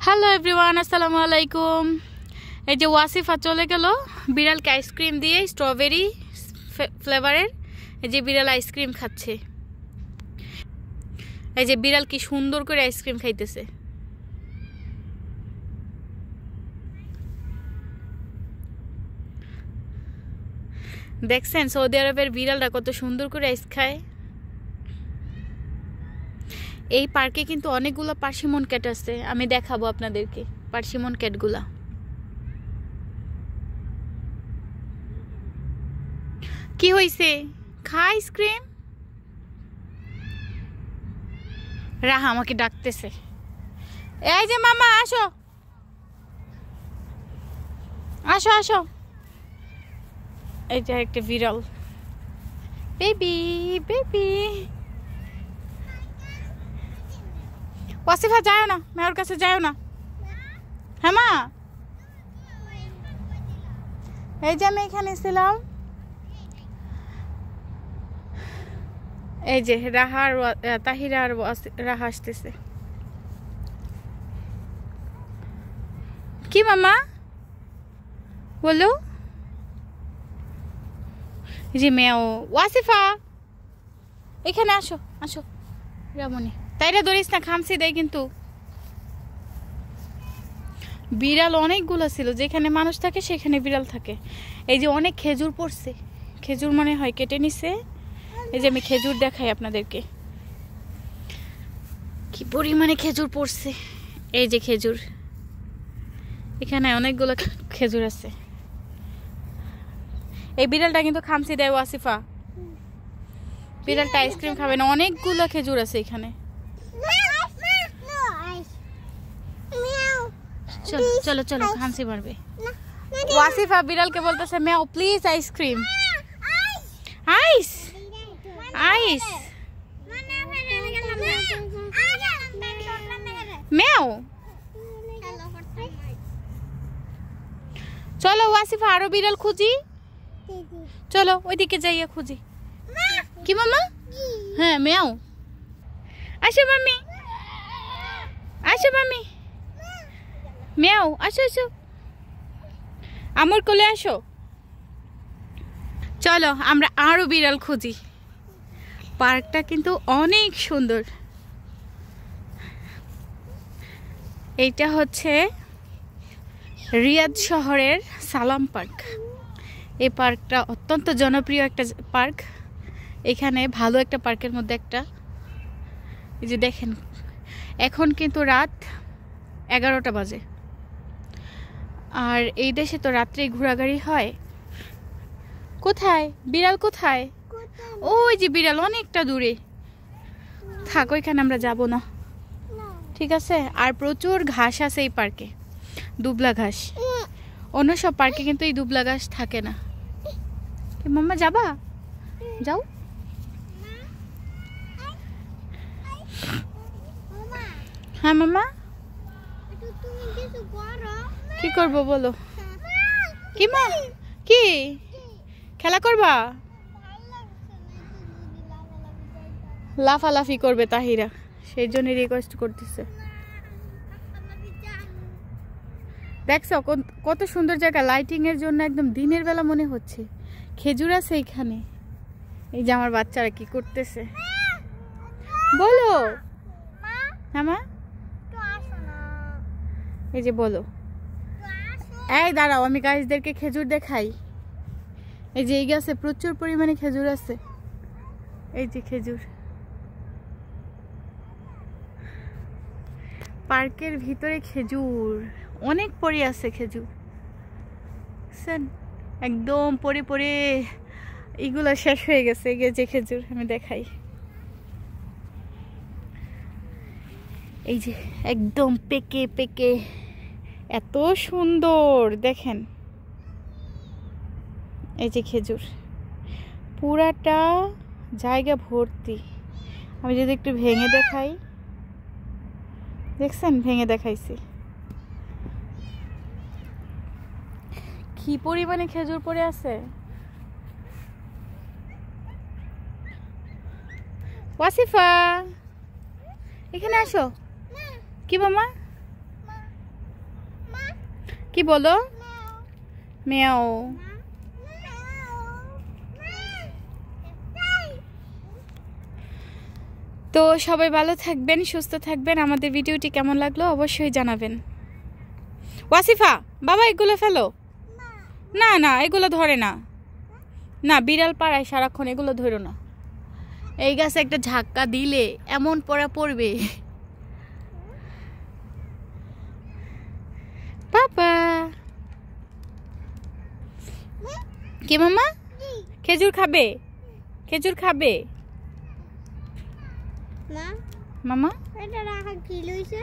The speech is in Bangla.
হ্যালো এভরিওয়ান, আসসালামু আলাইকুম। এই যে ওয়াসিফা চলে গেল বিড়ালকে আইসক্রিম দিয়ে, স্ট্রবেরি ফ্লেভারের। এই যে বিড়াল আইসক্রিম খাচ্ছে। এই যে বিড়াল কি সুন্দর করে আইসক্রিম খাইতেছে। দেখছেন সৌদি আরবের বিড়ালরা কত সুন্দর করে আইস খায়। এই পার্কে কিন্তু অনেকগুলো পার্সিমন ক্যাট আছে, আমি দেখাবো আপনাদেরকে পার্সিমন ক্যাটগুলা। কি হইছে? খা আইসক্রিম। রাহা আমাকে ডাকতেছে। এই যে মামা আসো আসো আসো। এই যে একটা বিড়াল, বেবি বেবি। ওয়াসিফা যাও না, মেয়ের কাছে যাও না। হ্যাঁ মা, এই যে আমি এখানে ছিলাম। এই যে রাহার তাহিরা আর রাহা আসতেছে। কি মামা বলো? জি মেও। ওয়াসিফা এখানে আসো আসো। রামনি তাইরা ধরিস না, খামসি দেয় কিন্তু। বিড়াল অনেকগুলো ছিল, যেখানে মানুষ থাকে সেখানে বিড়াল থাকে। এই যে অনেক খেজুর পড়ছে, খেজুর মনে হয় কেটে নিছে। এই যে আমি খেজুর দেখাই আপনাদেরকে, কি পরিমাণে খেজুর পড়ছে। এই যে খেজুর, এখানে অনেকগুলো খেজুর আছে। এই বিড়ালটা কিন্তু খামসি দেয় ওয়াসিফা। বিড়ালটা আইসক্রিম খাবে না, অনেকগুলো খেজুর আছে এখানে। চলো চলো চলো, খামসি মারবে। ওয়াসিফা বিড়ালকে বলতেছে মেও প্লিজ আইসক্রিম। আইস আইস মেও। চলো ওয়াসিফা আরো বিড়াল খুঁজি। চলো ওইদিকে যাইয়া খুঁজি। কি মামা? হ্যাঁ মেও। আসো মাম্মি, আসো মাম্মি। মেও আসো আসো, আমার কোলে আসো। চলো আমরা আরো বিড়াল খুঁজি। পার্কটা কিন্তু অনেক সুন্দর। এইটা হচ্ছে রিয়াদ শহরের সালাম পার্ক। এই পার্কটা অত্যন্ত জনপ্রিয় একটা পার্ক। এখানে ভালো একটা পার্কের মধ্যে একটা। এই যে দেখেন, এখন কিন্তু রাত 11টা বাজে, আর এই দেশে তো রাত্রে ঘোরাঘুরি হয়। কোথায় বিড়াল? কোথায়? ওই যে বিড়াল অনেকটা দূরে। থাক, ওইখানে আমরা যাব না, ঠিক আছে? আর প্রচুর ঘাস আছে এই পার্কে, দুবলা ঘাস। অন্য সব পার্কে কিন্তু এই দুবলা ঘাস থাকে না। মাম্মা যাবা? যাও। হ্যাঁ মাম্মা, কি করবো বলো? কি মা? কি খেলা করবা? লাফালাফি করবে তাহিরা, সেই জন্য রিকোয়েস্ট করতেছে। দেখছো কত সুন্দর জায়গা, লাইটিং এর জন্য একদম দিনের বেলা মনে হচ্ছে। খেজুর আছে এখানে। এই যে আমার বাচ্চারা কি করতেছে বলো? হ্যাঁ মা, এই যে বলো। এই দাঁড়াও, আমি গাছদেরকে খেজুর দেখাই। এই যে এই গাছে প্রচুর পরিমাণে খেজুর আছে। এই যে খেজুর, পার্কের ভিতরে খেজুর অনেক পড়ে আছে। খেজুর একদম পড়ে পড়ে এগুলো শেষ হয়ে গেছে। এই যে খেজুর আমি দেখাই, এই যে একদম পেকে পেকে, এত সুন্দর দেখেন। এই যে খেজুর পুরাটা জায়গা ভর্তি। আমি যদি একটু ভেঙে দেখাই, দেখছেন? ভেঙে দেখাইছি কি পরিমাণে খেজুর পড়ে আছে। ওয়াসিফা এখানে আসো। কি মামা? কি বলো? মিয়াও। তো সবাই ভালো থাকবেন, সুস্থ থাকবেন। আমাদের ভিডিওটি কেমন লাগলো অবশ্যই জানাবেন। ওয়াসিফা, বাবা এগুলো ফেলো। না না, এগুলো ধরে না। না, বিড়াল পাড়ায় সারাক্ষণ, এগুলো ধরো না। এই গাছে একটা ঝাক্কা দিলে এমন পড়বে। বাবা কি মামা? খেজুর খাবে? খেজুর খাবে মা? মামা? এটা রাখা কি লইছে?